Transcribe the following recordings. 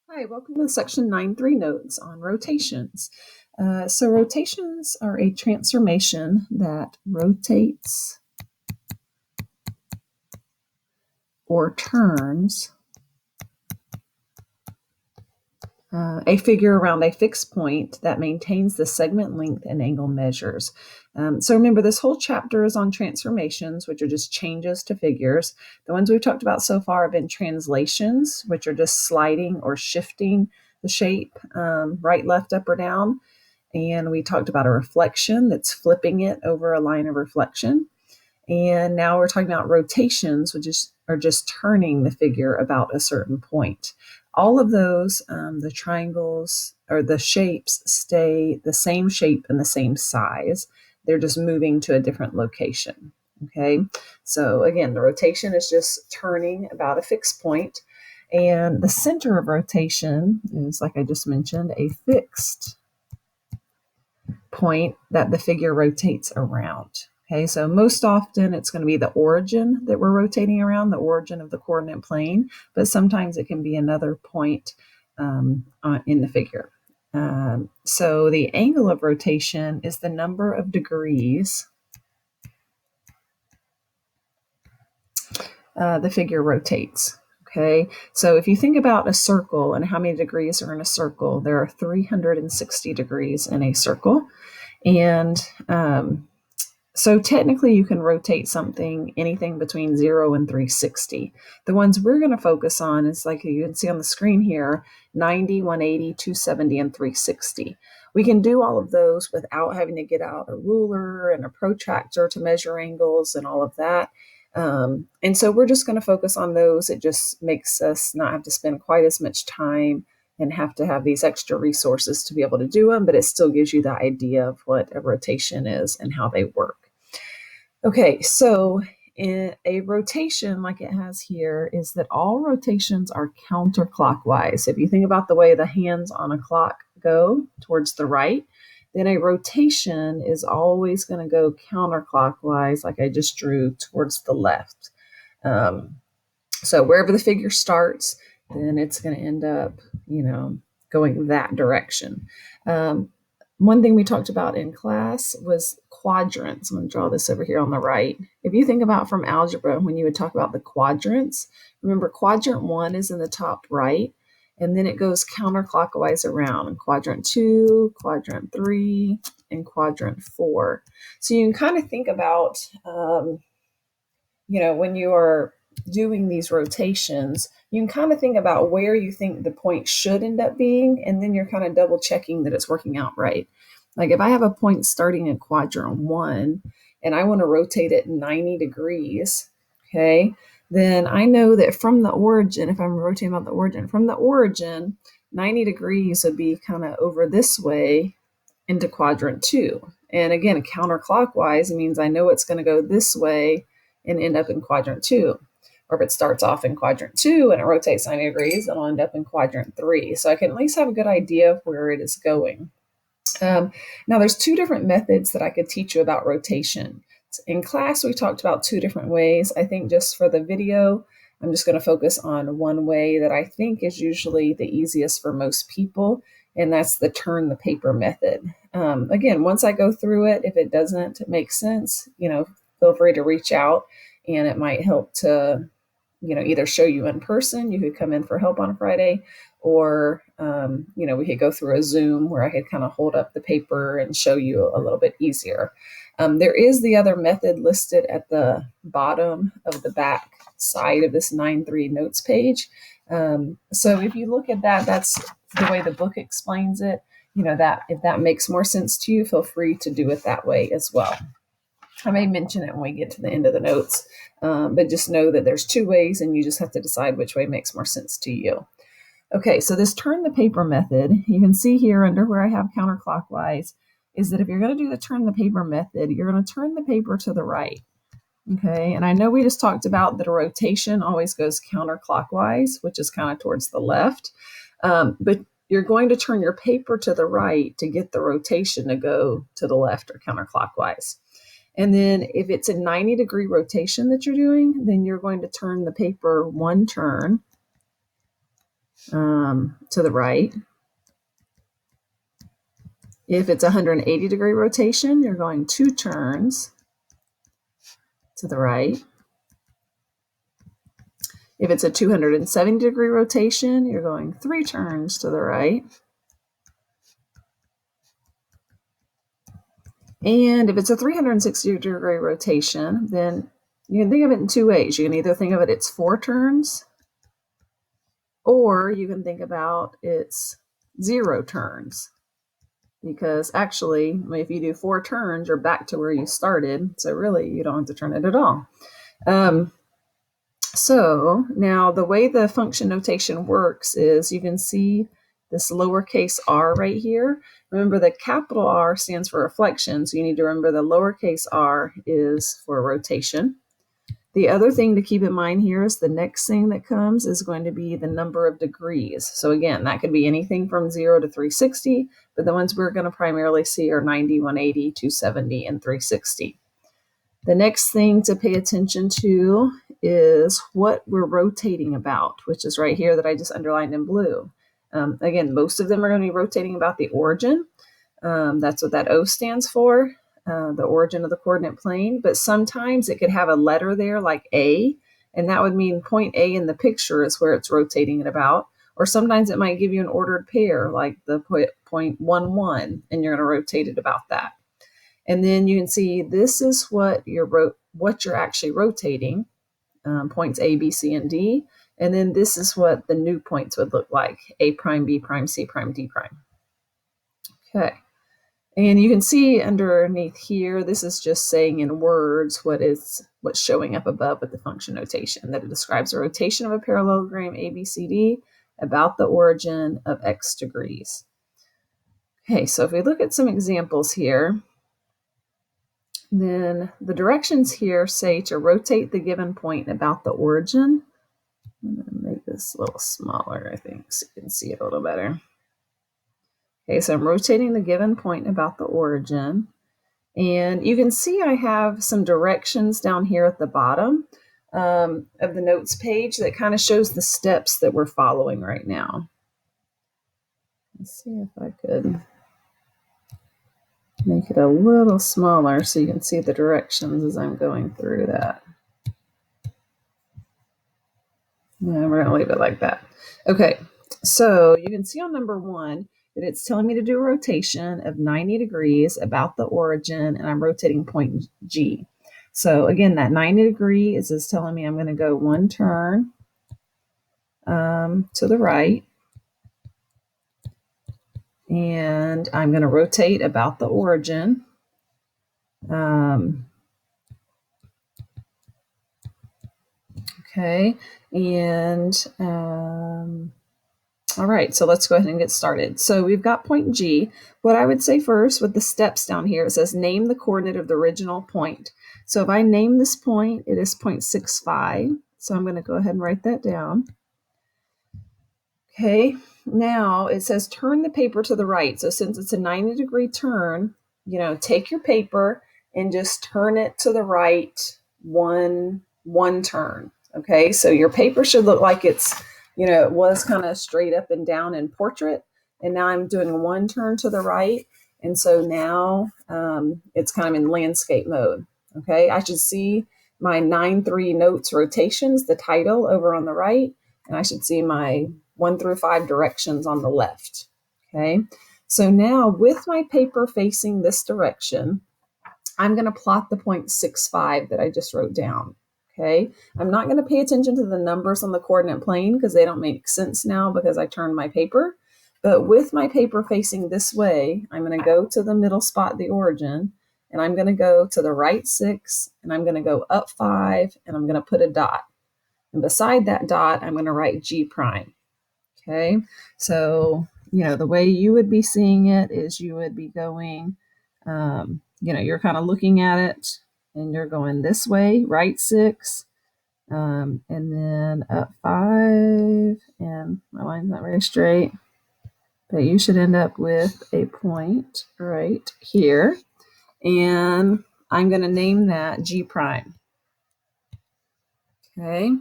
Hi, welcome to section 9.3 notes on rotations. So rotations are a transformation that rotates or turns a figure around a fixed point that maintains the segment length and angle measures. So remember, this whole chapter is on transformations, which are just changes to figures. The ones we've talked about so far have been translations, which are just sliding or shifting the shape right, left, up, or down. And we talked about a reflection that's flipping it over a line of reflection. And now we're talking about rotations, which are just turning the figure about a certain point. All of those, the triangles or the shapes stay the same shape and the same size. They're just moving to a different location. Okay, so again, the rotation is just turning about a fixed point, and the center of rotation is, like I just mentioned, a fixed point that the figure rotates around. Okay, so most often it's going to be the origin that we're rotating around, the origin of the coordinate plane, but sometimes it can be another point in the figure. So the angle of rotation is the number of degrees the figure rotates. Okay, so if you think about a circle and how many degrees are in a circle, there are 360 degrees in a circle. And so technically you can rotate something anything between 0 and 360. The ones we're going to focus on is, like you can see on the screen here, 90, 180, 270, and 360. We can do all of those without having to get out a ruler and a protractor to measure angles and all of that. And so we're just going to focus on those. It just makes us not have to spend quite as much time and have to have these extra resources to be able to do them, but it still gives you the idea of what a rotation is and how they work. Okay, so in a rotation like it has here is that all rotations are counterclockwise. If you think about the way the hands on a clock go towards the right, then a rotation is always going to go counterclockwise, like I just drew, towards the left. So wherever the figure starts, then it's going to end up, going that direction. One thing we talked about in class was quadrants. I'm going to draw this over here on the right. If you think about from algebra, when you would talk about the quadrants, remember quadrant 1 is in the top right, and then it goes counterclockwise around. Quadrant 2, quadrant 3, and quadrant 4. So you can kind of think about, when you are doing these rotations, you can kind of think about where you think the point should end up being, and then you're kind of double checking that it's working out right. Like if I have a point starting in quadrant 1 and I want to rotate it 90 degrees, okay, then I know that from the origin, if I'm rotating about the origin, from the origin, 90 degrees would be kind of over this way into quadrant 2. And again, counterclockwise means I know it's going to go this way and end up in quadrant 2. Or if it starts off in quadrant 2 and it rotates 90 degrees, it'll end up in quadrant 3. So I can at least have a good idea of where it is going. Now, there's two different methods that I could teach you about rotation. In class, we talked about two different ways. I think just for the video, I'm just going to focus on one way that I think is usually the easiest for most people, and that's the turn the paper method. Again, once I go through it, if it doesn't make sense, feel free to reach out, and it might help to, either show you in person. You could come in for help on a Friday, or, we could go through a Zoom where I could kind of hold up the paper and show you a little bit easier. There is the other method listed at the bottom of the back side of this 9.3 notes page. So if you look at that, that's the way the book explains it. That if that makes more sense to you, feel free to do it that way as well. I may mention it when we get to the end of the notes, but just know that there's two ways and you just have to decide which way makes more sense to you. Okay, so this turn the paper method, you can see here under where I have counterclockwise, is that if you're going to do the turn the paper method, you're going to turn the paper to the right. Okay, and I know we just talked about that a rotation always goes counterclockwise, which is kind of towards the left, but you're going to turn your paper to the right to get the rotation to go to the left or counterclockwise. And then if it's a 90-degree rotation that you're doing, then you're going to turn the paper one turn. to the right. If it's 180-degree rotation, you're going 2 turns to the right. If it's a 270-degree rotation, you're going 3 turns to the right. And if it's a 360-degree rotation, then you can think of it in 2 ways. You can either think of it it's 4 turns, or you can think about it's 0 turns. Because actually, if you do 4 turns, you're back to where you started. So really, you don't have to turn it at all. So now the way the function notation works is you can see this lowercase r right here. Remember, the capital R stands for reflection, so you need to remember the lowercase r is for rotation. The other thing to keep in mind here is the next thing that comes is going to be the number of degrees. So again, that could be anything from 0 to 360, but the ones we're going to primarily see are 90, 180, 270, and 360. The next thing to pay attention to is what we're rotating about, which is right here that I just underlined in blue. Again, most of them are going to be rotating about the origin. That's what that O stands for, the origin of the coordinate plane. But sometimes it could have a letter there like A, and that would mean point A in the picture is where it's rotating it about. Or sometimes it might give you an ordered pair like the point 1, 1, and you're going to rotate it about that. And then you can see this is what you're actually rotating, points A, B, C, and D. And then this is what the new points would look like, A prime, B prime, C prime, D prime. Okay. And you can see underneath here, this is just saying in words what's showing up above with the function notation, that it describes the rotation of a parallelogram ABCD about the origin of x degrees. Okay, so if we look at some examples here, then the directions here say to rotate the given point about the origin. I'm going to make this a little smaller, I think, so you can see it a little better. Okay, so I'm rotating the given point about the origin. And you can see I have some directions down here at the bottom of the notes page that kind of shows the steps that we're following right now. Let's see if I could make it a little smaller so you can see the directions as I'm going through that. Yeah, we're going to leave it like that. Okay, so you can see on number 1 that it's telling me to do a rotation of 90 degrees about the origin, and I'm rotating point G. So again, that 90 degrees is telling me I'm going to go 1 turn to the right, and I'm going to rotate about the origin. Okay, and all right, so let's go ahead and get started. So we've got point G. What I would say first with the steps down here, it says name the coordinate of the original point. So if I name this point, it is 0.65. So I'm going to go ahead and write that down. Okay, now it says turn the paper to the right. So since it's a 90-degree turn, take your paper and just turn it to the right one turn. Okay, so your paper should look like it's, it was kind of straight up and down in portrait. And now I'm doing 1 turn to the right. And so now it's kind of in landscape mode. Okay, I should see my 9-3 notes rotations, the title over on the right. And I should see my 1 through 5 directions on the left. Okay, so now with my paper facing this direction, I'm going to plot the 0.65 that I just wrote down. Okay, I'm not going to pay attention to the numbers on the coordinate plane because they don't make sense now because I turned my paper. But with my paper facing this way, I'm going to go to the middle spot, the origin, and I'm going to go to the right 6, and I'm going to go up 5, and I'm going to put a dot. And beside that dot, I'm going to write G prime. Okay, so, the way you would be seeing it is you would be going, you're kind of looking at it and you're going this way, right 6, and then up 5, and my line's not very straight, but you should end up with a point right here. And I'm going to name that G prime. Okay.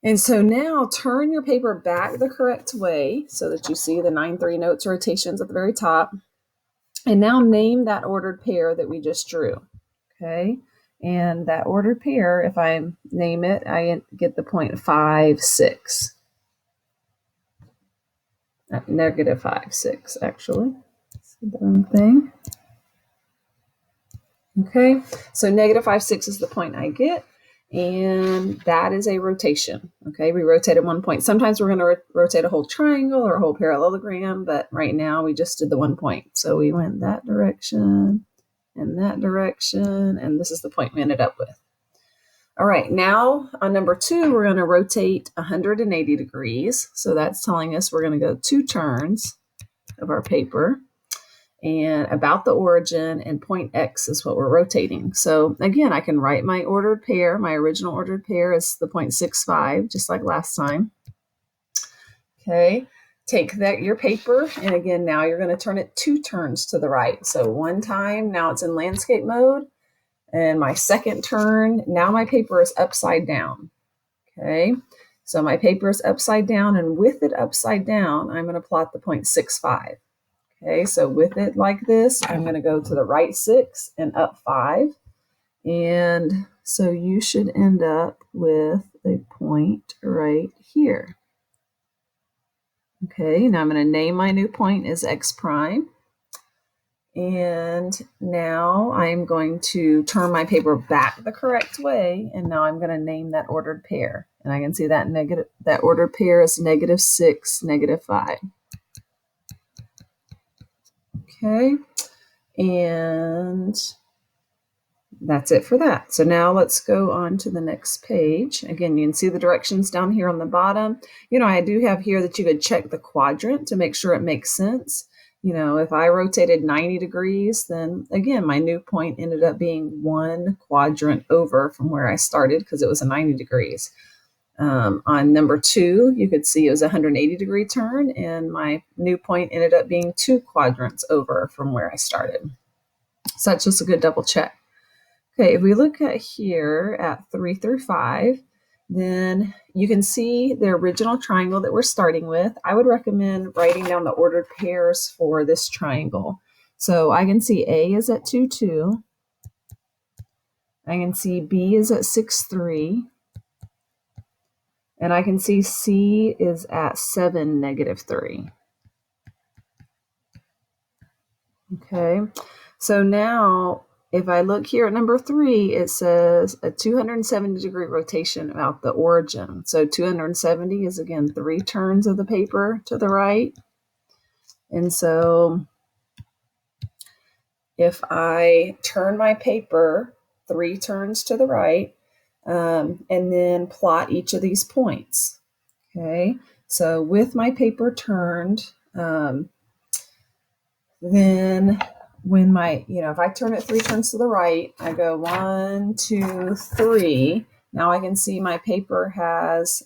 And so now turn your paper back the correct way so that you see the 9-3 notes rotations at the very top. And now name that ordered pair that we just drew. Okay. And that ordered pair, if I name it, I get the point 5, 6. Negative 5, 6, actually. It's the wrong thing. Okay. So negative 5, 6 is the point I get. And that is a rotation. Okay, we rotated 1 point. Sometimes we're going to rotate a whole triangle or a whole parallelogram, but right now we just did the 1 point. So we went that direction and that direction, and this is the point we ended up with. All right, now on number 2, we're going to rotate 180 degrees. So that's telling us we're going to go 2 turns of our paper. And about the origin, and point X is what we're rotating. So again, I can write my ordered pair. My original ordered pair is the 0.65, just like last time. Okay, take that your paper, and again, now you're going to turn it 2 turns to the right. So 1 time, now it's in landscape mode. And my second turn, now my paper is upside down. Okay, so my paper is upside down, and with it upside down, I'm going to plot the 0.65. Okay, so with it like this, I'm going to go to the right 6 and up 5. And so you should end up with a point right here. Okay, now I'm going to name my new point as X prime. And now I'm going to turn my paper back the correct way. And now I'm going to name that ordered pair. And I can see that that ordered pair is negative 6, negative 5. Okay, and that's it for that. So now let's go on to the next page. Again, you can see the directions down here on the bottom. You know, I do have here that you could check the quadrant to make sure it makes sense. You know, if I rotated 90 degrees, then again, my new point ended up being 1 quadrant over from where I started because it was a 90 degrees. On number 2, you could see it was a 180 degree turn, and my new point ended up being 2 quadrants over from where I started. So that's just a good double check. Okay, if we look at here at 3 through 5, then you can see the original triangle that we're starting with. I would recommend writing down the ordered pairs for this triangle. So I can see A is at 2, 2. I can see B is at 6, 3. And I can see C is at 7, negative 3. Okay, so now if I look here at number 3, it says a 270 degree rotation about the origin. So 270 is again 3 turns of the paper to the right. And so if I turn my paper 3 turns to the right, and then plot each of these points. Okay, so with my paper turned, then when if I turn it 3 turns to the right, I go 1, 2, 3. Now I can see my paper has,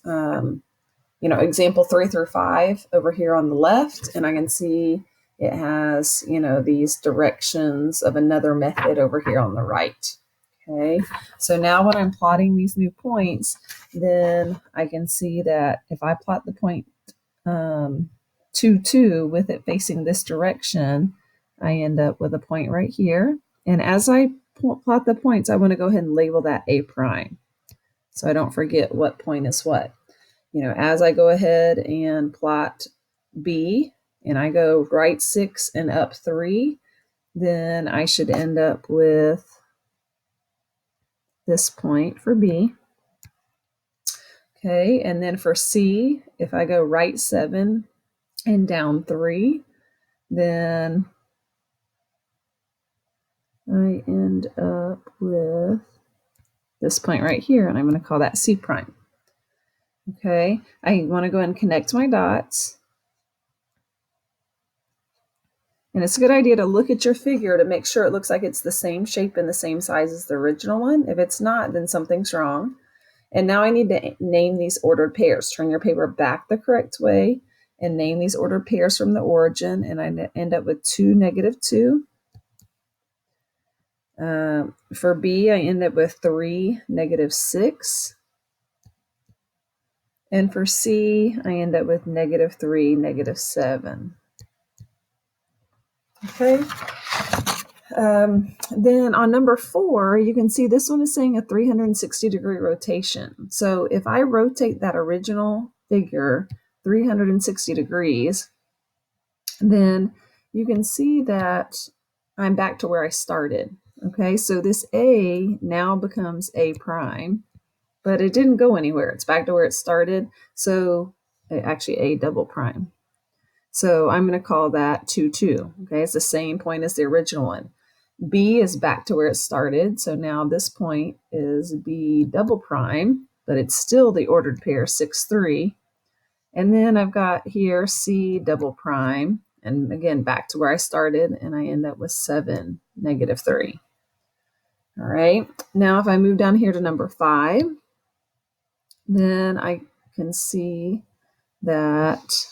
example 3 through 5 over here on the left, and I can see it has, these directions of another method over here on the right. Okay, so now when I'm plotting these new points, then I can see that if I plot the point 2, 2 with it facing this direction, I end up with a point right here. And as I plot the points, I want to go ahead and label that A prime, so I don't forget what point is what. As I go ahead and plot B, and I go right 6 and up 3, then I should end up with this point for B. Okay, and then for C, if I go right 7 and down 3, then I end up with this point right here, and I'm going to call that C prime. Okay, I want to go ahead and connect my dots. And it's a good idea to look at your figure to make sure it looks like it's the same shape and the same size as the original one. If it's not, then something's wrong. And now I need to name these ordered pairs. Turn your paper back the correct way and name these ordered pairs from the origin, and I end up with 2, negative 2. For B, I end up with 3, negative 6. And for C, I end up with -3, -7. Okay. Then on number 4, you can see this one is saying a 360-degree rotation. So if I rotate that original figure 360 degrees, then you can see that I'm back to where I started. Okay, so this A now becomes A prime, but it didn't go anywhere. It's back to where it started. So actually A double prime. So I'm going to call that 2, 2. Okay, it's the same point as the original one. B is back to where it started. So now this point is B double prime, but it's still the ordered pair 6, 3. And then I've got here C double prime. And again, back to where I started, and I end up with 7, -3. All right. Now if I move down here to number 5, then I can see that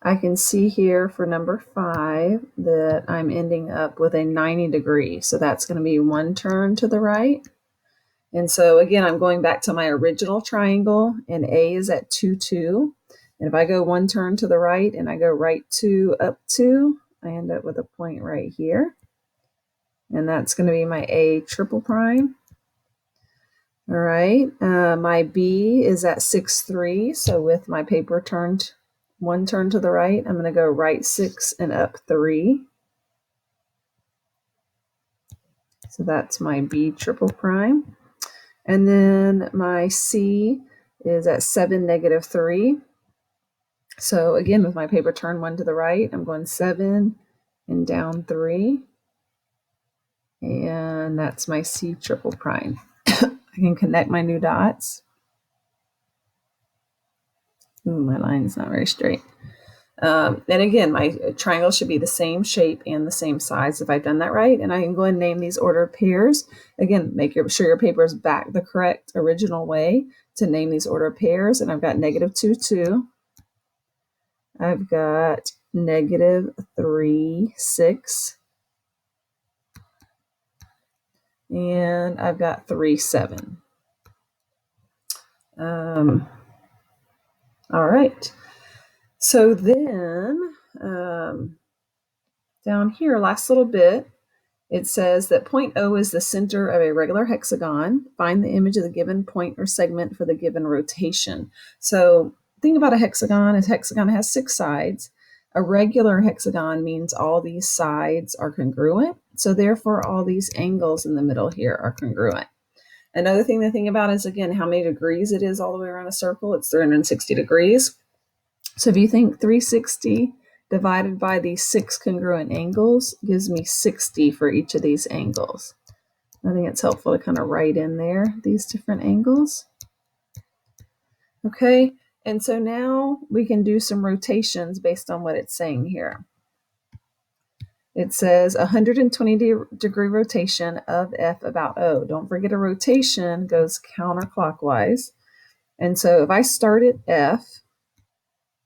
I can see here for number 5 that I'm ending up with a 90 degree. So that's going to be 1 turn to the right. And so again, I'm going back to my original triangle, and A is at 2, 2. And if I go 1 turn to the right and I go right 2, up 2, I end up with a point right here. And that's going to be my A triple prime. All right, my B is at 6, 3. So with my paper turned 1 turn to the right, I'm going to go right 6 and up 3. So that's my B triple prime. And then my C is at 7, -3. So again, with my paper turned 1 to the right, I'm going 7 and down 3. And that's my C triple prime. I can connect my new dots. Ooh, my line is not very straight. And again, my triangle should be the same shape and the same size if I've done that right. And I can go ahead and name these ordered pairs. Again, make sure your paper is back the correct original way to name these ordered pairs. And I've got -2, 2. I've got -3, 6. And I've got 3, 7. All right. So then down here, last little bit, it says that point O is the center of a regular hexagon. Find the image of the given point or segment for the given rotation. So think about a hexagon. A hexagon has 6 sides. A regular hexagon means all these sides are congruent. So therefore, all these angles in the middle here are congruent. Another thing to think about is, again, how many degrees it is all the way around a circle. It's 360 degrees. So if you think 360 divided by these 6 congruent angles gives me 60 for each of these angles. I think it's helpful to kind of write in there these different angles. Okay, and so now we can do some rotations based on what it's saying here. It says 120-degree rotation of F about O. Don't forget a rotation goes counterclockwise. And so if I start at F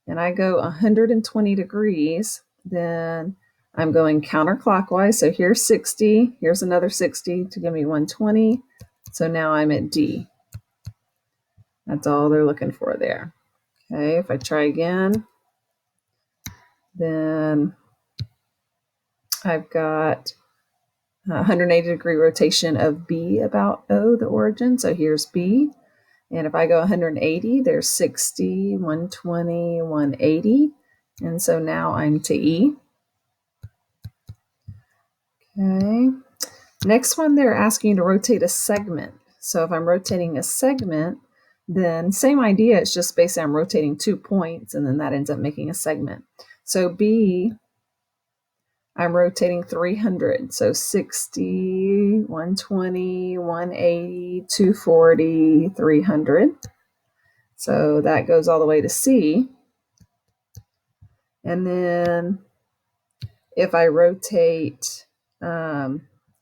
and I go 120 degrees, then I'm going counterclockwise. So here's 60, here's another 60 to give me 120. So now I'm at D. That's all they're looking for there. Okay, if I try again, then I've got 180-degree rotation of B about O, the origin. So here's B. And if I go 180, there's 60, 120, 180. And so now I'm to E. Okay. Next one, they're asking you to rotate a segment. So if I'm rotating a segment, then same idea. It's just basically I'm rotating 2 points, and then that ends up making a segment. So B, I'm rotating 300. So 60, 120, 180, 240, 300. So that goes all the way to C. And then if I rotate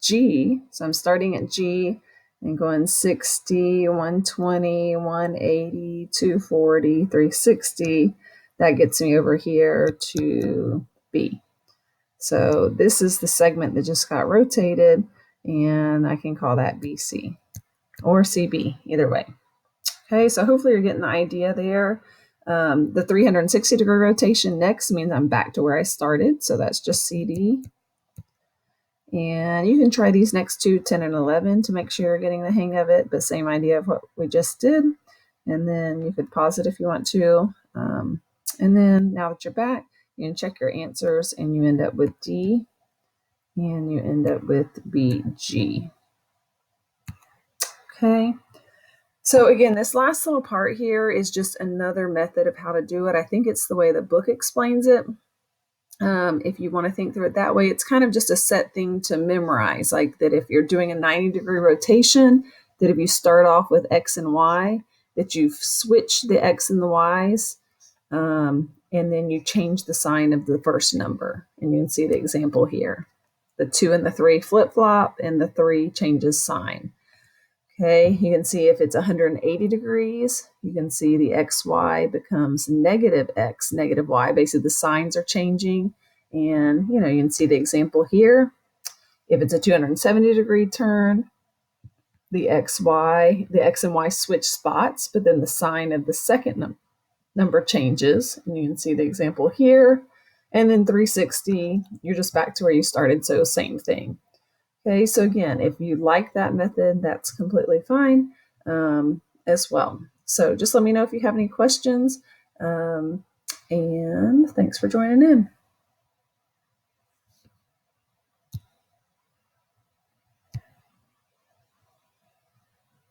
G, so I'm starting at G and going 60, 120, 180, 240, 360, that gets me over here to B. So this is the segment that just got rotated. and I can call that BC or CB, either way. Okay, so hopefully you're getting the idea there. The 360 degree rotation next means I'm back to where I started, so that's just CD. And you can try these next two, 10 and 11, to make sure you're getting the hang of it, but same idea of what we just did. And then you could pause it if you want to. And then now that you're back, you can check your answers, and you end up with D, and you end up with BG. Okay. So again, this last little part here is just another method of how to do it. I think it's the way the book explains it. If you want to think through it that way, it's kind of just a set thing to memorize, like that if you're doing a 90-degree rotation, that if you start off with X and Y, that you've switched the X and the Y's, and then you change the sign of the first number. And you can see the example here. The 2 and the 3 flip-flop, and the 3 changes sign. Okay, you can see if it's 180 degrees, you can see the XY becomes negative X, negative Y. Basically, the signs are changing. And, you can see the example here. If it's a 270 degree turn, the X and Y switch spots, but then the sign of the second number changes. And you can see the example here. And then 360, you're just back to where you started, so same thing. Okay, so again, if you like that method, that's completely fine as well. So just let me know if you have any questions. And thanks for joining in.